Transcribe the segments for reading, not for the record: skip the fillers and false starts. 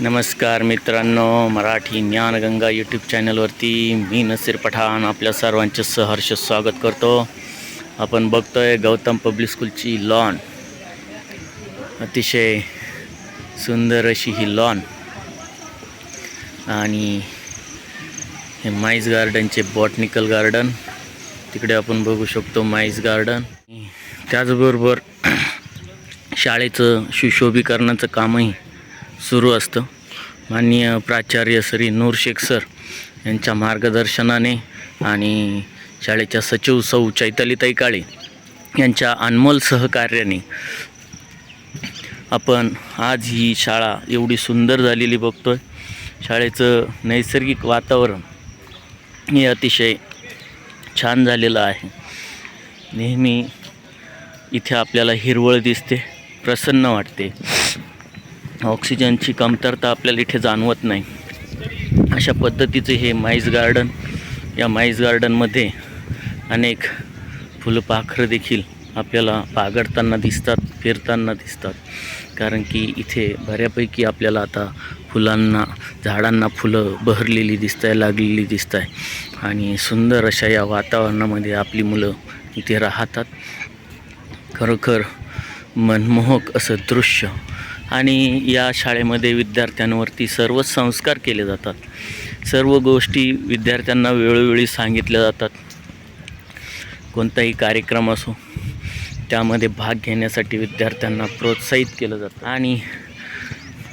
नमस्कार मित्रांनो, मराठी ज्ञानगंगा यूट्यूब चॅनलवरती मी नसीर पठाण आपल्या सर्वांचे सहर्ष स्वागत करतो। आपण बघतोय गौतम पब्लिक स्कूलची लॉन, अतिशय सुंदर अशी ही लॉन आणि हे माईज गार्डनचे बॉटनिकल गार्डन, तिकडे आपण बघू शकतो माईज गार्डन। त्याचबरोबर शाळेचं सुशोभीकरणाचं कामही सुरू असतं। माननीय प्राचार्य श्री नूर शेख सर यांच्या मार्गदर्शनाने आणि शाळेच्या सचिव सौ चैतालीताई काळे यांच्या अनमोल सहकार्याने आपण आज ही शाळा एवढी सुंदर झालेली बघतोय। शाळेचं नैसर्गिक वातावरण हे अतिशय छान झालेलं आहे। नेहमी इथे आपल्याला हिरवळ दिसते, प्रसन्न वाटते, ऑक्सिजनची कमतरता आपल्याला इथे जाणवत नाही। अशा पद्धतीचे हे माईज गार्डन, या माईज गार्डनमध्ये अनेक फुलपाखरं देखील आपल्याला बागडताना दिसतात, फिरताना दिसतात। कारण की इथे बऱ्यापैकी आपल्याला आता फुलांना, झाडांना फुलं बहरलेली दिसत आहे, लागलेली दिसत आहे आणि सुंदर अशा या वातावरणामध्ये आपली मुलं इथे राहतात। खरोखर मनमोहक असं दृश्य। आणि या शाळेमध्ये विद्यार्थ्यांवरती सर्व संस्कार केले जातात, सर्व गोष्टी विद्यार्थ्यांना वेळोवेळी सांगितल्या जातात। कोणताही कार्यक्रम असो त्यामध्ये भाग घेण्यासाठी विद्यार्थ्यांना प्रोत्साहित केलं जातं आणि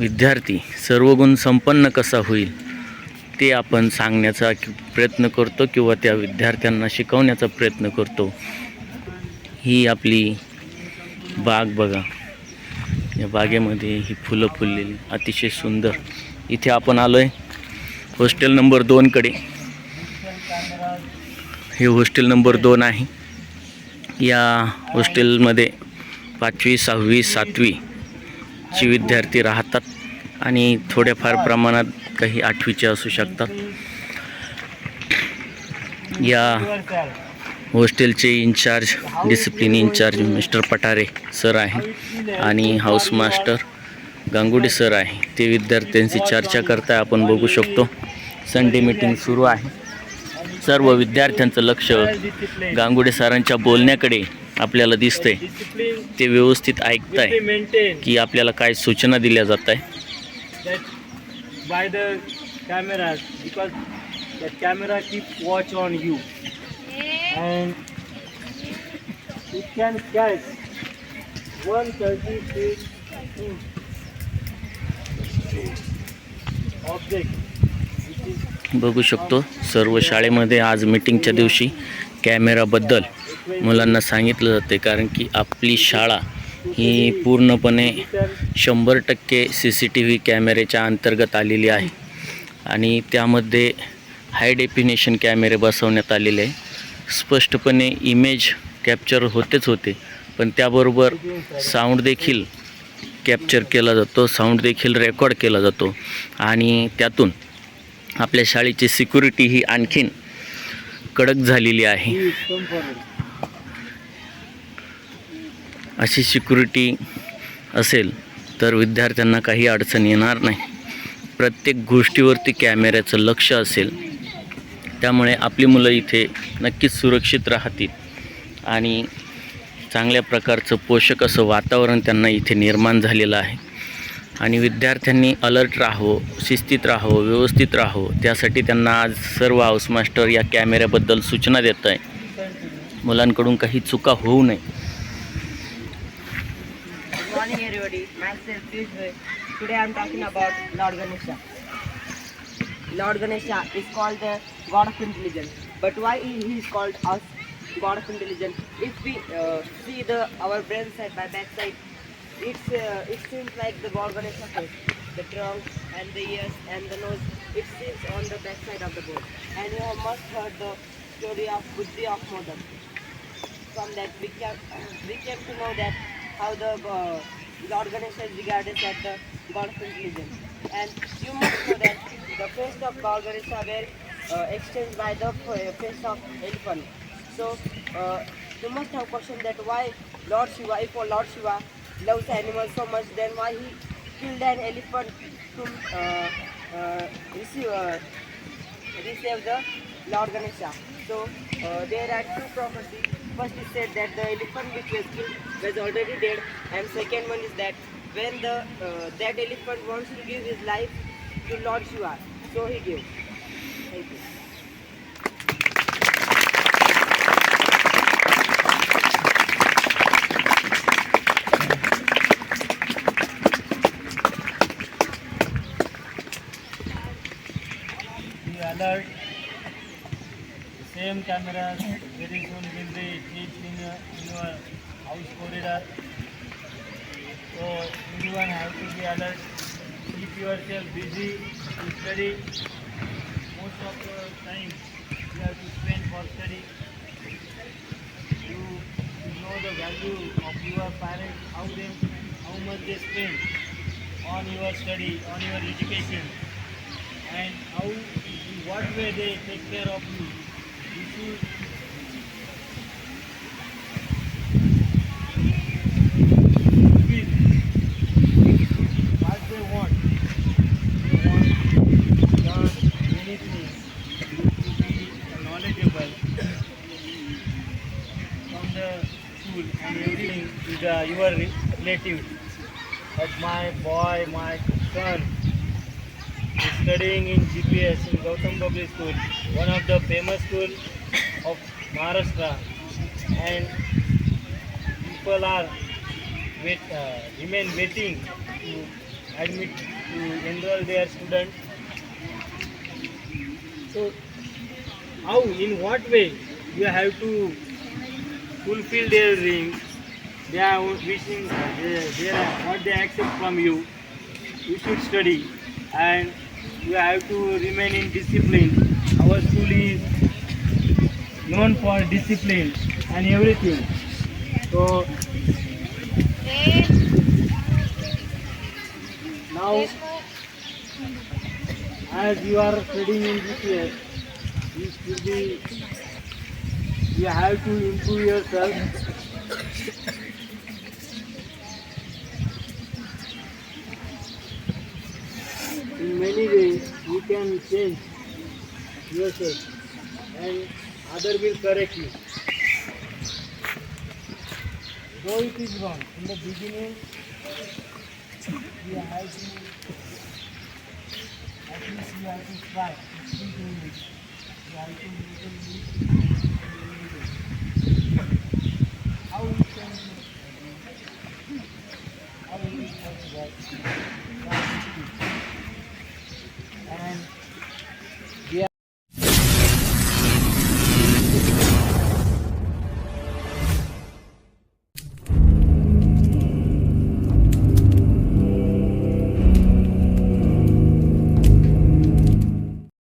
विद्यार्थी सर्वगुण संपन्न कसा होईल ते आपण सांगण्याचा प्रयत्न करतो किंवा त्या विद्यार्थ्यांना शिकवण्याचा प्रयत्न करतो। ही आपली बाग बघा, या बागेमध्ये ही फुलं फुललेली अतिशय सुंदर। इथे आपण आलो आहे हॉस्टेल नंबर 2 कडे। हे हॉस्टेल नंबर 2 आहे। या हॉस्टेलमध्ये 5वी 6वी 7वी ची विद्यार्थी राहतात आणि थोड्याफार प्रमाणात काही 8वीचे असू शकतात। या हॉस्टेलचे in charge, discipline in charge mister Pathare sir आहे आणि हाऊस मास्टर गांगुडे सर आहे। ते विद्यार्थ्यांशी चर्चा करताय, आपण बघू शकतो। संडे मीटिंग सुरू आहे। सर्व विद्यार्थ्यांचं लक्ष गांगुडे सरांच्या बोलण्याकडे आपल्याला दिसतंय। ते व्यवस्थित ऐकताय की आपल्याला काय सूचना दिल्या जात आहे। By the cameras, because the camera keep watch on you and it can catch 130 feet object. बघू शकतो सर्व शाळेमध्ये आज मीटिंगच्या दिवशी कॅमेराबद्दल मुलांना सांगितलं जाते। कारण की आपली शाळा ही पूर्णपणे 100% CCTV कॅमेऱ्याच्या अंतर्गत आलेली आहे आणि त्यामध्ये हाय डेफिनेशन कॅमेरे बसवण्यात आलेले आहे। स्पष्टपणे इमेज कॅप्चर होते, पण त्याबरोबर साऊंड देखील कॅप्चर केला जातो, साऊंड देखील रेकॉर्ड केला जातो आणि त्यातून आपल्या शाळेची सिक्युरिटी ही आणखीन कडक झालेली आहे। अशी सिक्युरिटी असेल तर विद्यार्थ्यांना काही अडचण येणार नाही। प्रत्येक गोष्टीवरती कॅमेऱ्याचं लक्ष असेल, त्यामुळे आपली मुलं इथे नक्कीच सुरक्षित राहतील आणि चांगल्या प्रकारचं पोषक असं वातावरण त्यांना इथे निर्माण झालेलं आहे। आणि विद्यार्थ्यांनी अलर्ट राहावं, शिस्तीत राहावं, व्यवस्थित राहावं, त्यासाठी त्यांना आज सर्व हाऊस मास्टर या कॅमेऱ्याबद्दल सूचना देत आहे। मुलांकडून काही चुका होऊ नये। Good morning everybody, myself Piyush. Today I am talking about Lord Ganesha. Lord Ganesha is called the God of intelligence. But why he is called as God of intelligence? If we see our brain side by back side, it seems like the God Ganesha face, the trunk and the ears and the nose. It seems on the back side of the board. And you have must heard the story of Buddhi of Modak. From that we came to know that how the Lord Ganesha is regarded as the God of intelligence. And you must know that the face of Lord Ganesha were exchanged by the face of elephant. So you must have questioned that why Lord Shiva, if Lord Shiva loves animals so much, then why he killed an elephant to receive the Lord Ganesha. So there are two prophecies. First is said that the elephant which was killed was already dead, and second one is that when the that elephant wants to give his life to Lord Shiva, so he gave. Thank you. Be alert. The same cameras very soon will be placed in your house corridor. So everyone have to be alert. Keep yourself busy to study. Most of the time you have to spend for study. You know the value of your parents, how much they spend on your study, on your education, and in what way they take care of you. You should give what they want. They want to learn anything, to be knowledgeable from the school and everything with your relatives. But my boy, my son is studying in GPS in Gautam Public School, one of the famous school of Maharashtra, and people are remain waiting to admit to enroll their students. So, how, in what way you have to fulfill their dreams? They are wishing, what they accept from you. You should study and you have to remain in discipline. Our school is known for discipline and everything. So now, as you are studying in GPS, you have to improve yourself. In many ways, you can change yourself and other will correct you. Though it is wrong, in the beginning, you have to, at least you have to try to speak English. You have to